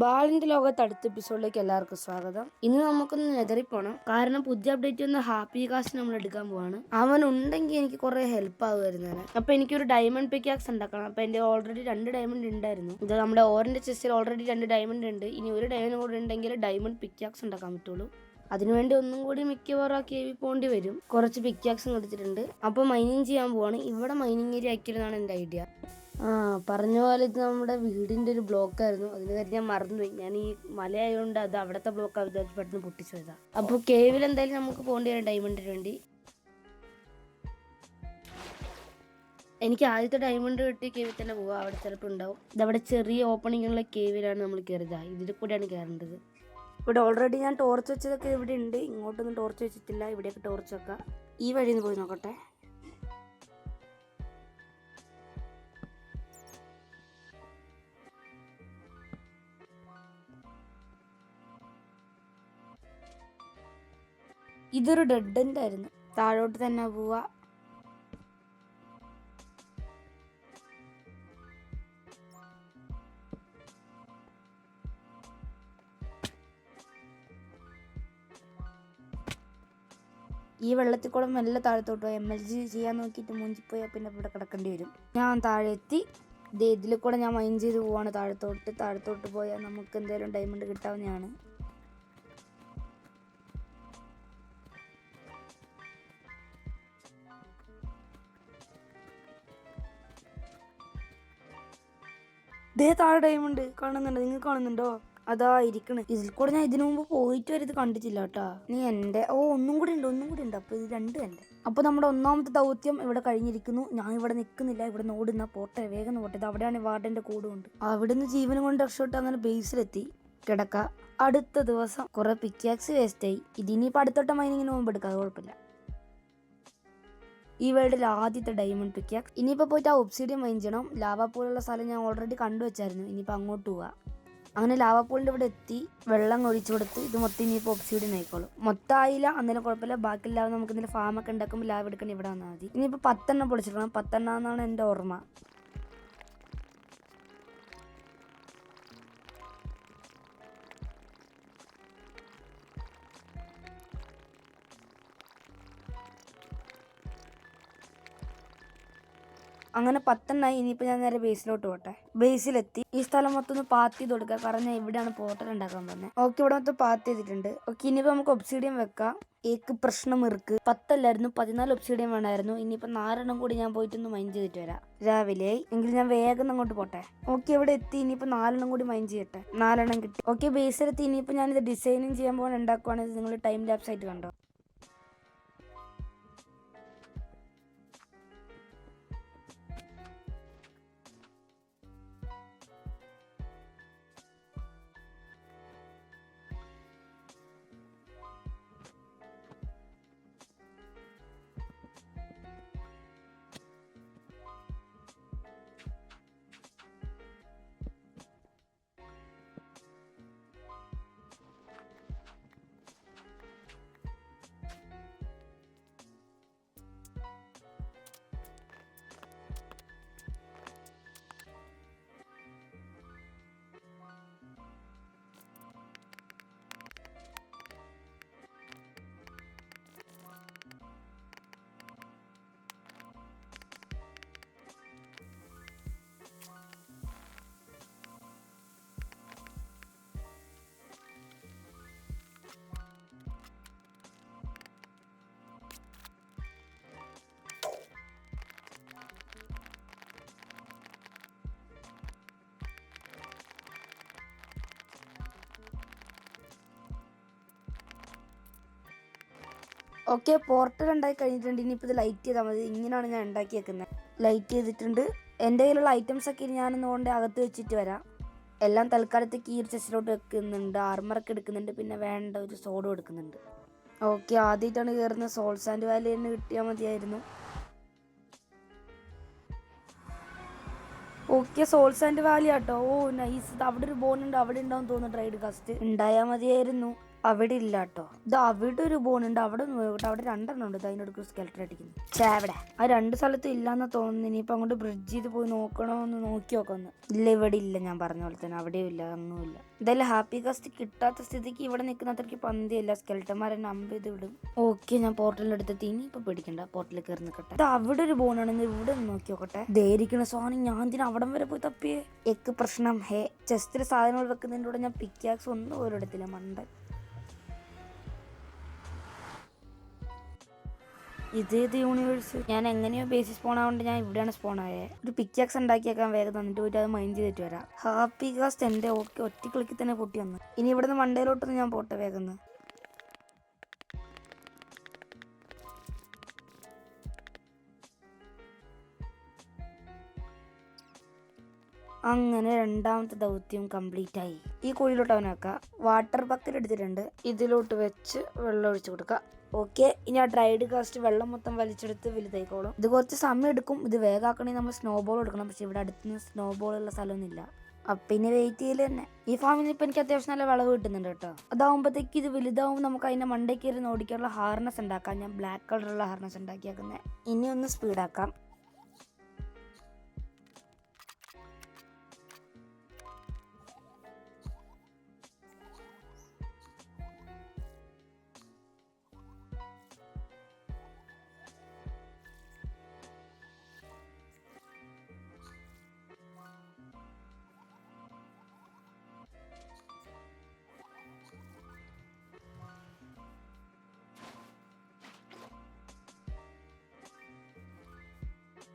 ബാളിന്റെ ലോകത്ത് അടുത്ത എപ്പിസോഡിലേക്ക് എല്ലാവർക്കും സ്വാഗതം. ഇന്ന് നമുക്കൊന്ന് നെതറിൽ പോണം. കാരണം പുതിയ അപ്ഡേറ്റ് വന്ന് ഹാപ്പി കാസ്റ്റ് നമ്മൾ എടുക്കാൻ പോവാണ്. അവൻ ഉണ്ടെങ്കിൽ എനിക്ക് കുറെ ഹെൽപ്പ് ആവുമായിരുന്നു. അപ്പൊ എനിക്കൊരു ഡയമണ്ട് പിക്കാക്സ് ഉണ്ടാക്കണം. അപ്പൊ എന്റെ ഓൾറെഡി 2 ഡയമണ്ട് ഉണ്ടായിരുന്നു. ഇത് നമ്മുടെ ഓറിന്റെ ചെസ്റ്റിൽ ഓൾറെഡി 2 ഡയമണ്ട് ഉണ്ട്. ഇനി ഒരു ഡയമണ്ട് കൂടെ ഉണ്ടെങ്കിൽ ഡയമണ്ട് പിക്കാക്സ് ഉണ്ടാക്കാൻ പറ്റുള്ളൂ. അതിനുവേണ്ടി ഒന്നും കൂടി മിക്കവാറും ആ കേവി പോകേണ്ടി വരും. കുറച്ച് പിക്കാക്സും എടുത്തിട്ടുണ്ട്. അപ്പൊ മൈനിങ് ചെയ്യാൻ പോവാണ്. ഇവിടെ മൈനിങ് ഏരിയ ആക്കിയതാണ് എന്റെ ഐഡിയ. പറഞ്ഞ പോലെ ഇത് നമ്മുടെ വീടിന്റെ ഒരു ബ്ലോക്കായിരുന്നു. അതിന് കാര്യം ഞാൻ മറന്നുപോയി. ഞാൻ ഈ മലയായതുകൊണ്ട് അത് അവിടുത്തെ ബ്ലോക്ക് വിചാരിച്ച് പെട്ടെന്ന് പൊട്ടിച്ചു പോയതാ. അപ്പോൾ കേവിൽ എന്തായാലും നമുക്ക് പോകേണ്ടി വരും ഡയമണ്ടിന് വേണ്ടി. എനിക്ക് ആദ്യത്തെ ഡയമണ്ട് കിട്ടി കേവിൽ തന്നെ പോവാം. അവിടെ ചിലപ്പോൾ ഉണ്ടാവും. ഇതവിടെ ചെറിയ ഓപ്പണിംഗ് ഉള്ള കേവിലാണ് നമ്മൾ കയറിയത്. ഇതിൽ കൂടെയാണ് കയറേണ്ടത്. ഇവിടെ ഓൾറെഡി ഞാൻ ടോർച്ച് വെച്ചതൊക്കെ ഇവിടെ ഉണ്ട്. ഇങ്ങോട്ടൊന്നും ടോർച്ച് വെച്ചിട്ടില്ല. ഇവിടെയൊക്കെ ടോർച്ച് വെക്കാം. ഈ വഴിയിൽ നിന്ന് പോയി നോക്കട്ടെ. ഇതൊരു ഡെഡ് എൻഡ് ആയിരുന്നു. താഴോട്ട് തന്നെ പോവാ. ഈ വെള്ളത്തിൽ കൂടെ മെല്ലെ താഴത്തോട്ട് പോയി MLG ചെയ്യാൻ നോക്കിയിട്ട് മൂഞ്ചിപ്പോയാൽ പിന്നെ ഇവിടെ കിടക്കേണ്ടി വരും. ഞാൻ താഴെ എത്തി. ഇതിൽ കൂടെ ഞാൻ മൈൻ ചെയ്ത് പോവാണ് താഴത്തോട്ട് പോയാൽ നമുക്ക് എന്തായാലും ഡയമണ്ട് കിട്ടാവുന്നതാണ്. താഴെ ഡയമണ്ട് കാണുന്നുണ്ടോ? നിങ്ങൾ കാണുന്നുണ്ടോ? അതാ ഇരിക്കണ്. ഇതിൽ കൂടെ ഞാൻ ഇതിനു മുമ്പ് പോയിട്ട് വരെ ഇത് കണ്ടിട്ടില്ല കേട്ടാ. നീ എന്റെ ഒന്നും കൂടി ഉണ്ട്. അപ്പൊ ഇത് 2 എന്റെ. അപ്പൊ നമ്മുടെ ഒന്നാമത്തെ ദൗത്യം ഇവിടെ കഴിഞ്ഞിരിക്കുന്നു. ഞാൻ ഇവിടെ നിൽക്കുന്നില്ല. ഇവിടെ ഓടുന്ന പോട്ടെ, വേഗം പോട്ടെ. ഇത് അവിടെയാണ് വാർഡന്റെ കൂടുണ്ട്. അവിടുന്ന് ജീവനും കൊണ്ട് രക്ഷപ്പെട്ട് അങ്ങനെ ബേസിലെത്തി കിടക്ക. അടുത്ത ദിവസം കുറെ പിക്കാക്സ് വേസ്റ്റ് ആയി. ഇതിനിപ്പോ അടുത്തോട്ട മൈനിങ്ങിന് മുമ്പ് എടുക്കാം, അത് കുഴപ്പമില്ല. ഈ വേൾഡിൽ ആദ്യത്തെ ഡയമണ്ട് പിക്കാക്സ്. ഇനിയിപ്പോൾ പോയിട്ട് ആ ഒബ്സിഡിയം മൈൻ ചെയ്യണം. ലാവാപൂളുള്ള സ്ഥലം ഞാൻ ഓൾറെഡി കണ്ടുവച്ചായിരുന്നു. ഇനിയിപ്പോൾ അങ്ങോട്ട് പോവാ. അങ്ങനെ ലാവാപൂളിൻ്റെ ഇവിടെ എത്തി വെള്ളം ഒഴിച്ചു കൊടുത്ത് ഇത് മൊത്തം ഇനിയിപ്പോൾ ഒബ്സിഡിയം ആയിക്കോളും. മൊത്തം ആയില്ല, അന്നേരം കുഴപ്പമില്ല. ബാക്കി ലാവ് നമുക്ക് എന്തെങ്കിലും ഫാമൊക്കെ ഉണ്ടാക്കുമ്പോൾ ലാവ് എടുക്കണം. ഇവിടെ വന്നാൽ മതി. ഇനിയിപ്പോൾ 10 പൊളിച്ചിടണം. 10 എന്നാണ് എൻ്റെ ഓർമ്മ. അങ്ങനെ 10 ഇനിയിപ്പോൾ ഞാൻ നേരെ ബേസിലോട്ട് പോട്ടെ. ബേസിലെത്തി. ഈ സ്ഥലം മൊത്തം ഒന്ന് പാത്ത് ചെയ്ത് കൊടുക്കുക. കാരണം ഞാൻ ഇവിടെയാണ് പോർട്ടൽ ഉണ്ടാക്കാൻ പറഞ്ഞത്. ഓക്കെ, ഇവിടെ മൊത്തം പാത്ത് ചെയ്തിട്ടുണ്ട്. ഓക്കെ, ഇനിയിപ്പോൾ നമുക്ക് ഒബ്സിഡിയം വെക്കാം. ഏക്ക് പ്രശ്നം 10 അല്ലായിരുന്നു, 14 ഒബ്സിഡിയം വേണമായിരുന്നു. ഇനിയിപ്പോൾ 4 കൂടി ഞാൻ പോയിട്ടൊന്ന് മൈൻ ചെയ്തിട്ട് വരാം. രാവിലെ എങ്കിൽ ഞാൻ വേഗം അങ്ങോട്ട് പോട്ടെ. ഓക്കെ, ഇവിടെ എത്തി. ഇനിയിപ്പോൾ 4 കൂടി മൈൻ ചെയ്യട്ടെ. 4 കിട്ടി. ഓക്കെ, ബേസിലെത്തി. ഇനിയിപ്പോൾ ഞാനിത് ഡിസൈനിങ് ചെയ്യാൻ പോകാൻ ഉണ്ടാക്കുവാണെങ്കിൽ നിങ്ങൾ ടൈം ലാപ്സ് ആയിട്ട് കണ്ടോ. ഓക്കെ, പോർട്ടൽ ഉണ്ടാക്കി കഴിഞ്ഞിട്ടുണ്ട്. ഇനിയിപ്പോൾ ഇത് ലൈറ്റ് ചെയ്താൽ മതി. ഇങ്ങനെയാണ് ഞാൻ ഉണ്ടാക്കി വെക്കുന്നത്. ലൈറ്റ് ചെയ്തിട്ടുണ്ട്. എൻ്റെ കയ്യിലുള്ള ഐറ്റംസ് ഒക്കെ ഞാനൊന്ന് കൊണ്ട് അകത്ത് വെച്ചിട്ട് വരാം. എല്ലാം തൽക്കാലത്തേക്ക് ഈ ഒരു ചെസ്റ്റിലോട്ട് വെക്കുന്നുണ്ട്. ആർമറൊക്കെ എടുക്കുന്നുണ്ട്. പിന്നെ വേണ്ട ഒരു സോഡും എടുക്കുന്നുണ്ട്. ഓക്കെ, ആദ്യമായിട്ടാണ് കയറുന്നത്. സോൾസ് ആൻഡ് വാലി തന്നെ കിട്ടിയാൽ മതിയായിരുന്നു. ഓക്കെ, സോൾസ് ആൻഡ് വാലി ആട്ടോ. നൈസ്. അവിടെ ഒരു ബോൺ ഉണ്ട്, അവിടെ ഉണ്ടാവും തോന്നുന്നു. ട്രൈഡ് കാസ്റ്റ് ഉണ്ടായാൽ മതിയായിരുന്നു. അവിടെ ഇല്ല കേട്ടോ. ഇത് അവിടെ ഒരു ബോണുണ്ട്, അവിടെ ഒന്ന് പോയിട്ടെ. അവിടെ 2 ഉണ്ട്. ഇത് അതിനടുക്ക് സ്കെൽട്ടർ അടിക്കുന്നു. അവിടെ ആ 2 സ്ഥലത്തും ഇല്ലാന്നാ തോന്നുന്നു. ഇനിയിപ്പോ അങ്ങോട്ട് ബ്രിഡ്ജ് ചെയ്ത് പോയി നോക്കണോന്ന് നോക്കി നോക്കൊന്ന്. ഇല്ല, ഇവിടെ ഇല്ല. ഞാൻ പറഞ്ഞ പോലെ തന്നെ അവിടെയും ഇല്ല, അങ്ങുമില്ല. എന്തായാലും ഹാപ്പി കാസ്റ്റ് കിട്ടാത്ത സ്ഥിതിക്ക് ഇവിടെ നിൽക്കുന്ന അത്രയ്ക്ക് പന്തിയല്ല. സ്കെൽട്ടന്മാരെ നമ്പ് ചെയ്ത് വിടും. ഓക്കെ, ഞാൻ പോർട്ടലിന്റെ അടുത്തെത്തി. ഇനിയിപ്പോ പേടിക്കണ്ട, പോർട്ടലിൽ കയറി നിൽക്കട്ടെ. ഇത് അവിടെ ഒരു ബോണാണ്, ഇവിടെ ഒന്ന് നോക്കി നോക്കട്ടെ. ധൈര്യക്കണ സാധനം ഞാൻ എന്തിനാ അവിടം വരെ പോയി തപ്പിയേ? എക്ക് പ്രശ്നം ഹേ. ചെസ്റ്റിൽ സാധനങ്ങൾ വെക്കുന്നതിൻ്റെ കൂടെ ഞാൻ പിക്കാക്സ് ഒന്നും പോലും എടുത്തില്ല, മണ്ടൻ. ഇതേത് യൂണിവേഴ്സ്? ഞാൻ എങ്ങനെയോ ബേസിസ് സ്പോൺ ആവുകൊണ്ട് ഞാൻ ഇവിടെയാണ് സ്പോൺ ആയത്. ഒരു പിക്കാക്സ് ഉണ്ടാക്കിയേക്കാൻ വേഗം തന്നിട്ട് പോയിട്ട് അത് മൈൻഡ് ചെയ്തിട്ട് വരാം. ഹാപ്പി കാസ്റ്റ് എൻ്റെ ഓക്കെ ഒറ്റ ക്ലിക്കിൽ തന്നെ പൊട്ടി വന്നു. ഇനി ഇവിടുന്ന് മണ്ടയിലോട്ടൊന്ന് ഞാൻ പോട്ടെ വേഗം. അങ്ങനെ 2ാമത്തെ ദൗത്യം കംപ്ലീറ്റ് ആയി. ഈ കുഴിയിലോട്ട് അവനാക്കാം. വാട്ടർ ബക്കറ്റ് എടുത്തിട്ടുണ്ട്, ഇതിലോട്ട് വെച്ച് വെള്ളം ഒഴിച്ചു കൊടുക്കാം. ഓക്കെ, ഇനി ആ ഡ്രൈഡ് കാസ്റ്റ് വെള്ളം മൊത്തം വലിച്ചെടുത്ത് വലുതായിക്കോളും. ഇത് കുറച്ച് സമയം എടുക്കും. ഇത് വേഗമാക്കണമെങ്കിൽ നമ്മൾ സ്നോബോൾ എടുക്കണം. പക്ഷെ ഇവിടെ അടുത്ത് സ്നോബോൾ ഉള്ള സ്ഥലമൊന്നുമില്ല. അപ്പം ഇനി വെയിറ്റ് ചെയ്യൽ തന്നെ. ഈ ഫാമിൽ ഇപ്പം എനിക്ക് അത്യാവശ്യം നല്ല വിളവ് കിട്ടുന്നുണ്ട് കേട്ടോ. അതാവുമ്പോഴത്തേക്ക് ഇത് വലുതാവുമ്പോൾ നമുക്ക് അതിൻ്റെ മണ്ടയ്ക്ക് ഇരുന്ന് ഓടിക്കാനുള്ള ഹാർനസ് ഉണ്ടാക്കാം. ഞാൻ ബ്ലാക്ക് കളറുള്ള ഹാർനസ് ഉണ്ടാക്കിയേക്കുന്നത്. ഇനി ഒന്ന് സ്പീഡാക്കാം.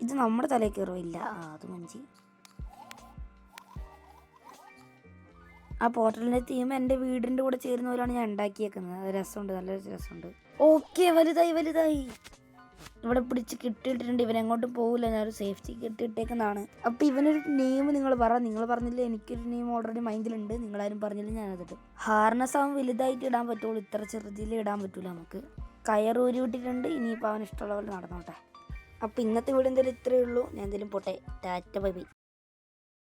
ഇത് നമ്മുടെ തലയിൽ കയറുമില്ല. അത് മഞ്ചി. ആ പോർട്ടലിൻ്റെ തീം എൻ്റെ വീടിൻ്റെ കൂടെ ചേരുന്ന പോലെയാണ് ഞാൻ ഉണ്ടാക്കിയേക്കുന്നത്. അത് രസമുണ്ട്, നല്ല രസമുണ്ട്. ഓക്കെ, വലുതായി. ഇവിടെ പിടിച്ച് കിട്ടിയിട്ടുണ്ട്. ഇവനെങ്ങോട്ടും പോകില്ല. ഞാനൊരു സേഫ്റ്റി കിട്ടിയിട്ടേക്കുന്നതാണ്. അപ്പോൾ ഇവനൊരു നെയിം നിങ്ങൾ പറഞ്ഞില്ല. എനിക്കൊരു നെയിം ഓൾറെഡി മൈൻഡിലുണ്ട്. നിങ്ങളാരും പറഞ്ഞില്ല, ഞാനതിട്ട്. ഹാർനസ് ആവും വലുതായിട്ട് ഇടാൻ പറ്റുള്ളൂ, ഇത്ര ചെറുതിൽ ഇടാൻ പറ്റൂല നമുക്ക്. കയറൂരി വിട്ടിട്ടുണ്ട്. ഇനിയിപ്പോൾ അവൻ ഇഷ്ടമുള്ള പോലെ നടന്നോട്ടെ. അപ്പോൾ ഇന്നത്തെ വീഡിയോ എന്തായാലും ഇത്രയേ ഉള്ളൂ. ഞാൻ എന്തായാലും പോട്ടെ. Tata bye bye.